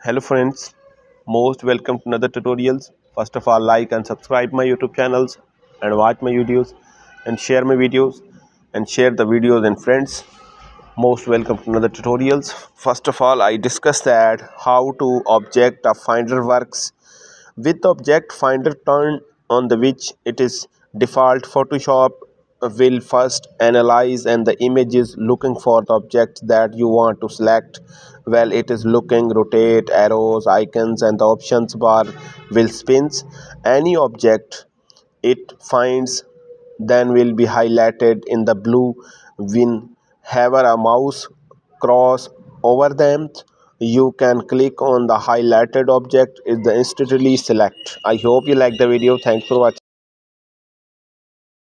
Hello friends, most welcome to another tutorials. First of all, like and subscribe my YouTube channels and watch my videos and share my videos and share the videos and friends. Most welcome to another tutorials. First of all, I discuss that how to object a finder works. With object finder turned on the which it is default, Photoshop will first analyze and the image is looking for the object that you want to select. While it is looking, rotate, arrows, icons and the options bar will spins. Any object it finds then will be highlighted in the blue. When hover a mouse cross over them, you can click on the highlighted object is the instantly select. I hope you like the video. Thanks for watching.